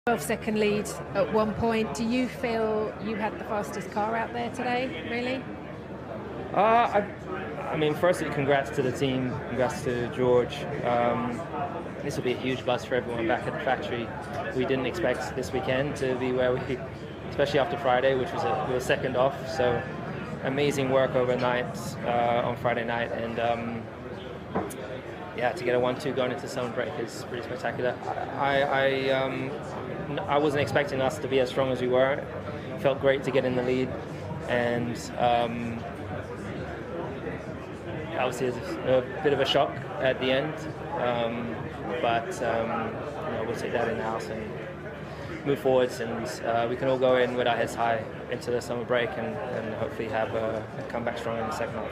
12-second lead at one point. Do you feel you had the fastest car out there today, really? I mean, firstly, congrats to the team, congrats to George. This will be a huge buzz for everyone back at the factory. We didn't expect this weekend to be where we, especially after Friday, which was we were second off. So amazing work overnight on Friday night, and yeah, to get a 1-2 going into summer break is pretty spectacular. I wasn't expecting us to be as strong as we were. It felt great to get in the lead, and obviously it's a bit of a shock at the end, but we'll take that in the house and move forwards, and we can all go in with our heads high into the summer break and hopefully have a comeback strong in the second half.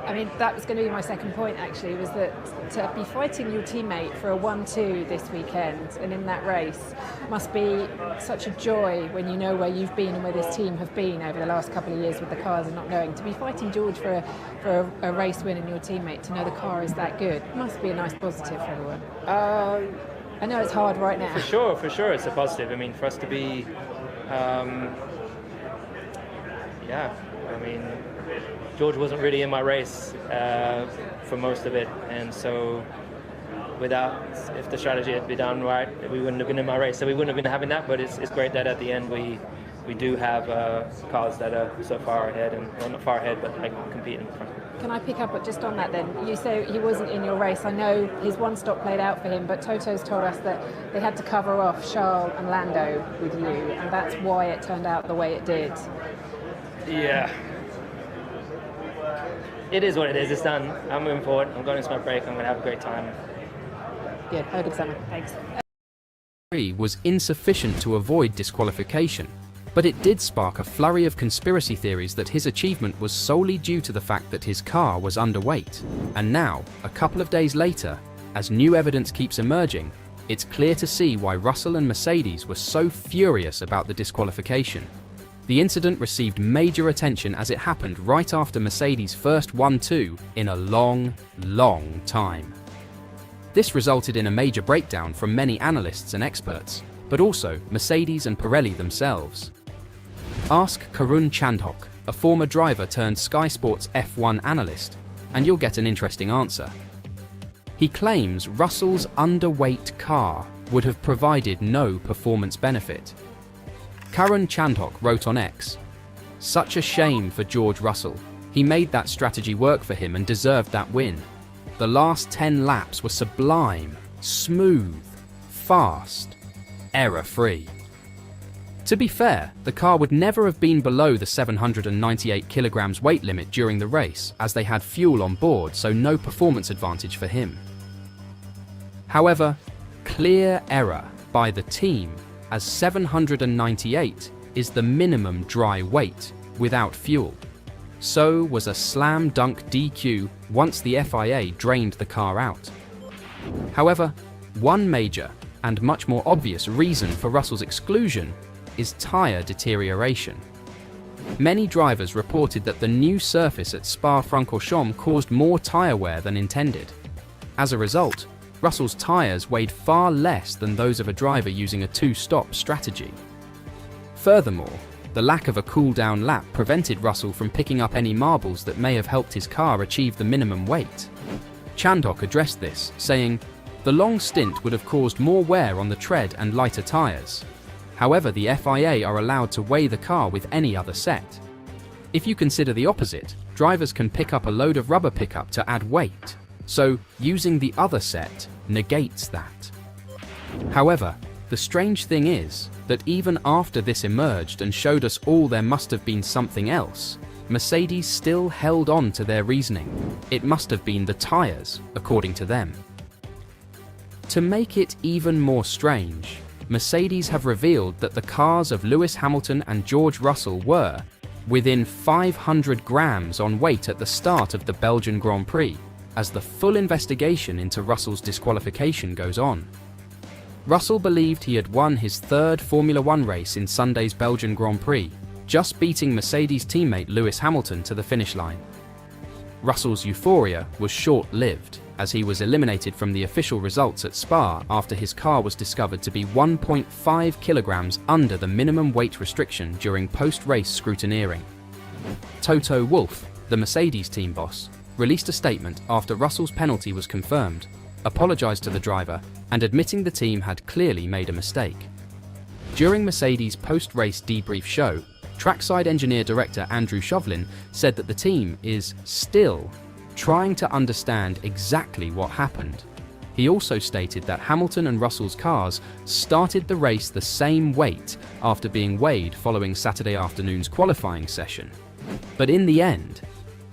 I mean, that was going to be my second point, actually, was that to be fighting your teammate for a 1-2 this weekend and in that race must be such a joy when you know where you've been and where this team have been over the last couple of years with the cars and not knowing. To be fighting George for a race win and your teammate, to know the car is that good, must be a nice positive for everyone. I know it's hard right now. For sure, it's a positive. I mean, for us to be, I mean, George wasn't really in my race for most of it, and so if the strategy had been done right, we wouldn't have been in my race, so we wouldn't have been having that. But it's great that at the end we do have cars that are so far ahead, and well, not far ahead, but like competing in front. Can I pick up just on that then? You say he wasn't in your race. I know his one stop played out for him, but Toto's told us that they had to cover off Charles and Lando with you, and that's why it turned out the way it did. Yeah. It is what it is. It's done. I'm moving forward. I'm going into my break. I'm going to have a great time. Good. Have a good summer. Thanks. Prix was insufficient to avoid disqualification, but it did spark a flurry of conspiracy theories that his achievement was solely due to the fact that his car was underweight. And now, a couple of days later, as new evidence keeps emerging, it's clear to see why Russell and Mercedes were so furious about the disqualification. The incident received major attention as it happened right after Mercedes' first 1-2 in a long, long time. This resulted in a major breakdown from many analysts and experts, but also Mercedes and Pirelli themselves. Ask Karun Chandhok, a former driver turned Sky Sports F1 analyst, and you'll get an interesting answer. He claims Russell's underweight car would have provided no performance benefit. Karun Chandhok wrote on X, "Such a shame for George Russell. He made that strategy work for him and deserved that win. The last 10 laps were sublime, smooth, fast, error-free." To be fair, the car would never have been below the 798 kilograms weight limit during the race, as they had fuel on board, so no performance advantage for him. However, clear error by the team, as 798 is the minimum dry weight without fuel. So was a slam dunk DQ once the FIA drained the car out. However, one major and much more obvious reason for Russell's exclusion is tyre deterioration. Many drivers reported that the new surface at Spa-Francorchamps caused more tyre wear than intended. As a result, Russell's tyres weighed far less than those of a driver using a two-stop strategy. Furthermore, the lack of a cool-down lap prevented Russell from picking up any marbles that may have helped his car achieve the minimum weight. Chandhok addressed this, saying, "The long stint would have caused more wear on the tread and lighter tyres. However, the FIA are allowed to weigh the car with any other set. If you consider the opposite, drivers can pick up a load of rubber pickup to add weight, so using the other set negates that." However, the strange thing is that even after this emerged and showed us all there must have been something else, Mercedes still held on to their reasoning. It must have been the tyres, according to them. To make it even more strange, Mercedes have revealed that the cars of Lewis Hamilton and George Russell were within 500 grams on weight at the start of the Belgian Grand Prix, as the full investigation into Russell's disqualification goes on. Russell believed he had won his third Formula One race in Sunday's Belgian Grand Prix, just beating Mercedes teammate Lewis Hamilton to the finish line. Russell's euphoria was short-lived. as he was eliminated from the official results at Spa after his car was discovered to be 1.5 kilograms under the minimum weight restriction during post-race scrutineering. Toto Wolff, the Mercedes team boss, released a statement after Russell's penalty was confirmed, apologized to the driver, and admitting the team had clearly made a mistake. During Mercedes' post-race debrief show, trackside engineer director Andrew Shovlin said that the team is still trying to understand exactly what happened. He also stated that Hamilton and Russell's cars started the race the same weight after being weighed following Saturday afternoon's qualifying session. But in the end,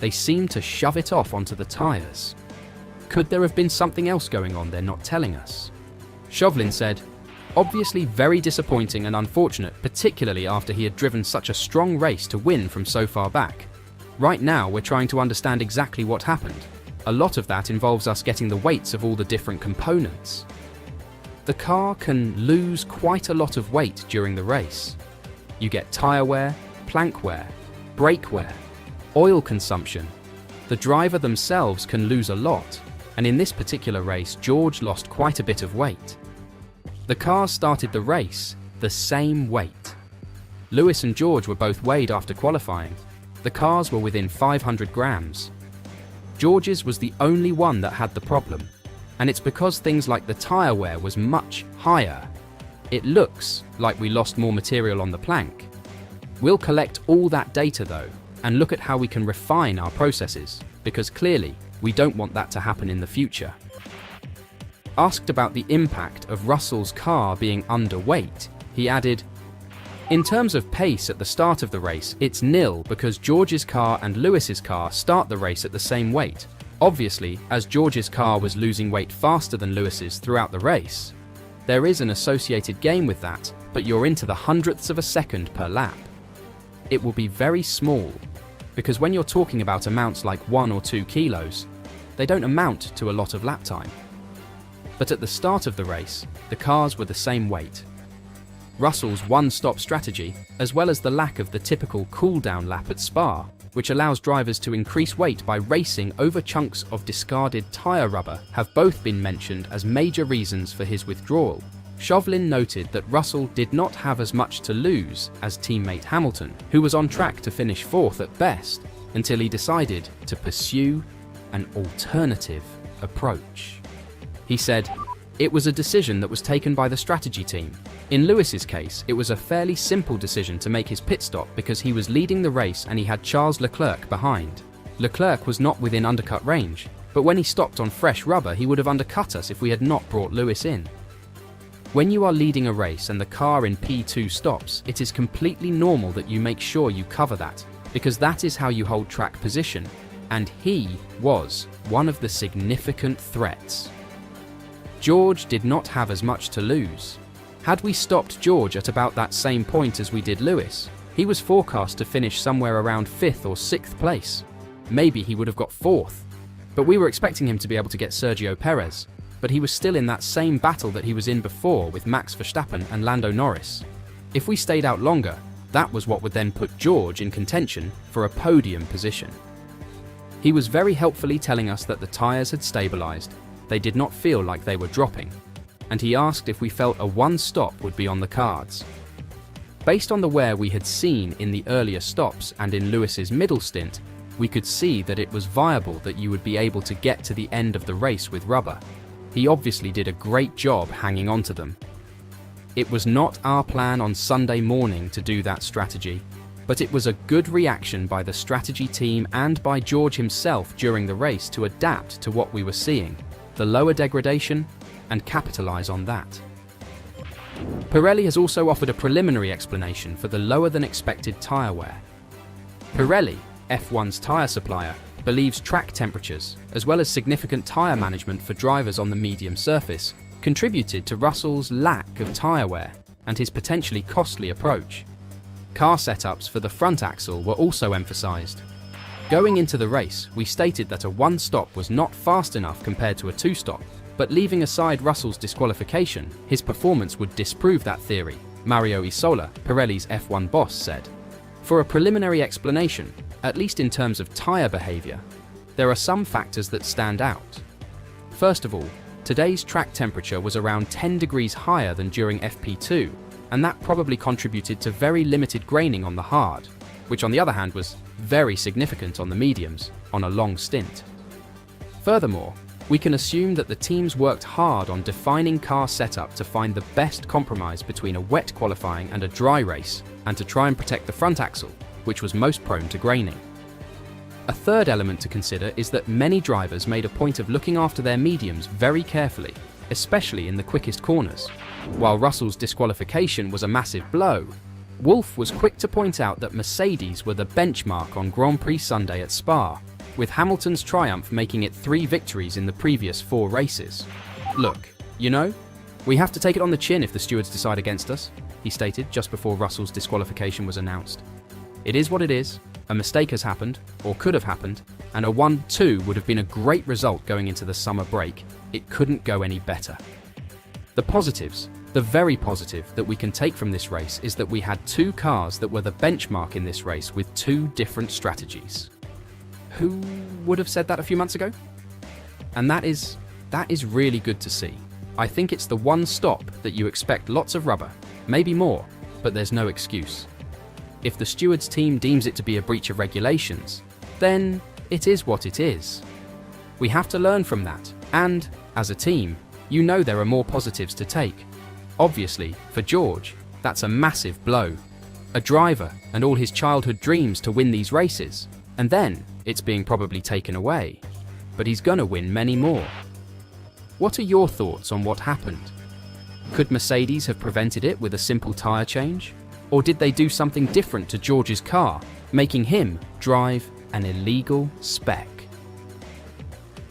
they seemed to shove it off onto the tyres. Could there have been something else going on they're not telling us? Shovlin said, "Obviously very disappointing and unfortunate, particularly after he had driven such a strong race to win from so far back. Right now we're trying to understand exactly what happened. A lot of that involves us getting the weights of all the different components. The car can lose quite a lot of weight during the race. You get tyre wear, plank wear, brake wear, oil consumption. The driver themselves can lose a lot, and in this particular race George lost quite a bit of weight. The cars started the race the same weight. Lewis and George were both weighed after qualifying. The cars were within 500 grams. George's was the only one that had the problem, and it's because things like the tyre wear was much higher. It looks like we lost more material on the plank. We'll collect all that data though, and look at how we can refine our processes, because clearly we don't want that to happen in the future." Asked about the impact of Russell's car being underweight, he added, "In terms of pace at the start of the race, it's nil because George's car and Lewis's car start the race at the same weight. Obviously, as George's car was losing weight faster than Lewis's throughout the race. There is an associated gain with that, but you're into the hundredths of a second per lap. It will be very small, because when you're talking about amounts like 1 or 2 kilos, they don't amount to a lot of lap time. But at the start of the race, the cars were the same weight." Russell's one-stop strategy, as well as the lack of the typical cool-down lap at Spa, which allows drivers to increase weight by racing over chunks of discarded tyre rubber, have both been mentioned as major reasons for his withdrawal. Shovlin noted that Russell did not have as much to lose as teammate Hamilton, who was on track to finish 4th at best, until he decided to pursue an alternative approach. He said, "It was a decision that was taken by the strategy team. In Lewis's case, it was a fairly simple decision to make his pit stop because he was leading the race and he had Charles Leclerc behind. Leclerc was not within undercut range, but when he stopped on fresh rubber, he would have undercut us if we had not brought Lewis in. When you are leading a race and the car in P2 stops, it is completely normal that you make sure you cover that, because that is how you hold track position, and he was one of the significant threats. George did not have as much to lose. Had we stopped George at about that same point as we did Lewis, he was forecast to finish somewhere around 5th or 6th place. Maybe he would have got 4th, but we were expecting him to be able to get Sergio Perez, but he was still in that same battle that he was in before with Max Verstappen and Lando Norris. If we stayed out longer, that was what would then put George in contention for a podium position." He was very helpfully telling us that the tyres had stabilised. They did not feel like they were dropping, and he asked if we felt a one stop would be on the cards. Based on the wear we had seen in the earlier stops and in Lewis's middle stint, we could see that it was viable that you would be able to get to the end of the race with rubber. He obviously did a great job hanging on to them. It was not our plan on Sunday morning to do that strategy, but it was a good reaction by the strategy team and by George himself during the race to adapt to what we were seeing, the lower degradation, and capitalise on that. Pirelli has also offered a preliminary explanation for the lower than expected tyre wear. Pirelli, F1's tyre supplier, believes track temperatures, as well as significant tyre management for drivers on the medium surface, contributed to Russell's lack of tyre wear and his potentially costly approach. Car setups for the front axle were also emphasised. Going into the race, we stated that a one-stop was not fast enough compared to a two-stop, but leaving aside Russell's disqualification, his performance would disprove that theory, Mario Isola, Pirelli's F1 boss, said. For a preliminary explanation, at least in terms of tyre behaviour, there are some factors that stand out. First of all, today's track temperature was around 10 degrees higher than during FP2, and that probably contributed to very limited graining on the hard, which on the other hand was very significant on the mediums on a long stint. Furthermore, we can assume that the teams worked hard on defining car setup to find the best compromise between a wet qualifying and a dry race, and to try and protect the front axle, which was most prone to graining. A third element to consider is that many drivers made a point of looking after their mediums very carefully, especially in the quickest corners. While Russell's disqualification was a massive blow, Wolff was quick to point out that Mercedes were the benchmark on Grand Prix Sunday at Spa, with Hamilton's triumph making it 3 victories in the previous 4 races. "Look, you know, we have to take it on the chin if the stewards decide against us," he stated just before Russell's disqualification was announced. "It is what it is, a mistake has happened, or could have happened, and a 1-2 would have been a great result going into the summer break. It couldn't go any better." The positives, the very positive that we can take from this race is that we had 2 cars that were the benchmark in this race with 2 different strategies. Who would have said that a few months ago? And that is really good to see. I think it's the one stop that you expect lots of rubber, maybe more, but there's no excuse. If the stewards team deems it to be a breach of regulations, then it is what it is. We have to learn from that, and, as a team, you know there are more positives to take. Obviously, for George, that's a massive blow. A driver and all his childhood dreams to win these races, and then it's being probably taken away. But he's gonna win many more. What are your thoughts on what happened? Could Mercedes have prevented it with a simple tyre change? Or did they do something different to George's car, making him drive an illegal spec?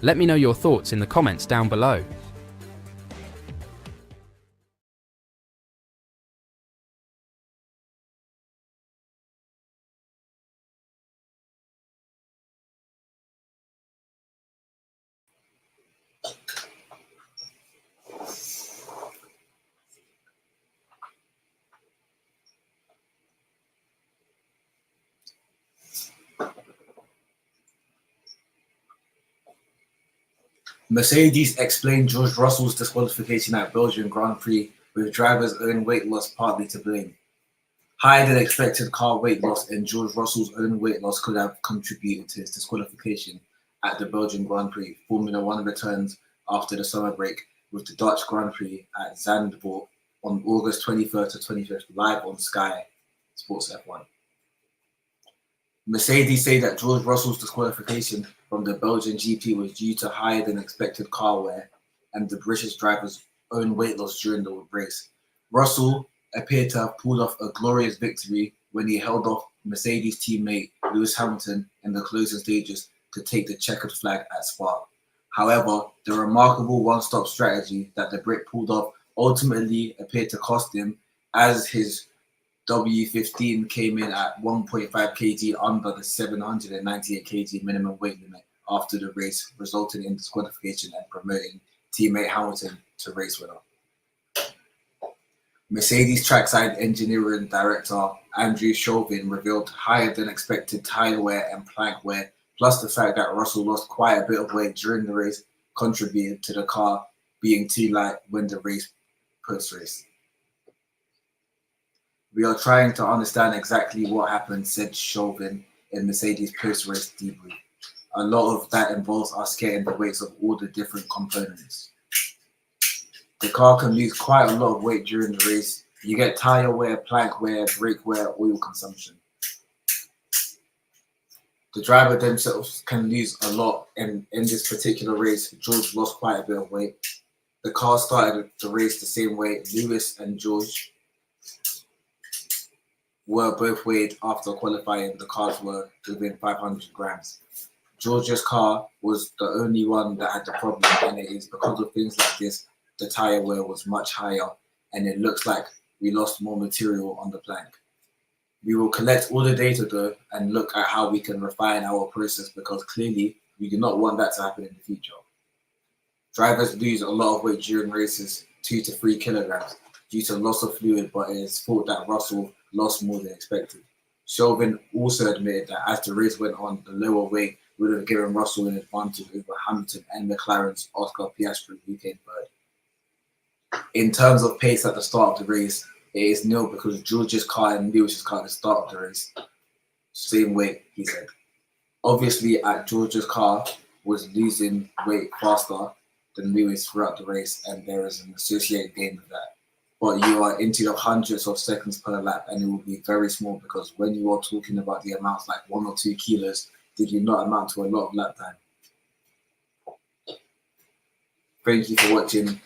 Let me know your thoughts in the comments down below. Mercedes explained George Russell's disqualification at Belgian Grand Prix with driver's own weight loss partly to blame. Higher than expected car weight loss and George Russell's own weight loss could have contributed to his disqualification at the Belgian Grand Prix. Formula One returns after the summer break with the Dutch Grand Prix at Zandvoort on August 23rd to 25th, live on Sky Sports F1. Mercedes say that George Russell's disqualification from the Belgian GP was due to higher than expected car wear and the British driver's own weight loss during the race. Russell appeared to have pulled off a glorious victory when he held off Mercedes teammate Lewis Hamilton in the closing stages to take the checkered flag at Spa. However, the remarkable one-stop strategy that the Brit pulled off ultimately appeared to cost him, as his W15 came in at 1.5 kg under the 798 kg minimum weight limit after the race, resulting in disqualification and promoting teammate Hamilton to race winner. Mercedes trackside engineering director Andrew Chauvin revealed higher than expected tyre wear and plank wear, plus the fact that Russell lost quite a bit of weight during the race, contributed to the car being too light when the race post-race. "We are trying to understand exactly what happened," said Chauvin in Mercedes post-race debrief. "A lot of that involves us getting the weights of all the different components. The car can lose quite a lot of weight during the race. You get tire wear, plank wear, brake wear, oil consumption. The driver themselves can lose a lot, and in this particular race, George lost quite a bit of weight. The car started the race the same way. Lewis and George were both weighed after qualifying. The cars were within 500 grams. George's car was the only one that had the problem, and it is because of things like this, the tire wear was much higher, and it looks like we lost more material on the plank. We will collect all the data though and look at how we can refine our process, because clearly we do not want that to happen in the future. Drivers lose a lot of weight during races, 2 to 3 kilograms, due to loss of fluid, but it is thought that Russell lost more than expected. Chauvin also admitted that as the race went on, the lower weight would have given Russell an advantage over Hamilton and McLaren's Oscar Piastri, who came third. In terms of pace at the start of the race, it is nil because George's car and Lewis's car at the start of the race, same weight, he said. Obviously, at George's car was losing weight faster than Lewis throughout the race, and there is an associated gain with that. But you are into the hundreds of seconds per lap, and it will be very small because when you are talking about the amounts like 1 or 2 kilos, they do not amount to a lot of lap time. Thank you for watching.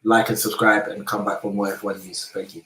Like and subscribe and come back for more F1 news. Thank you.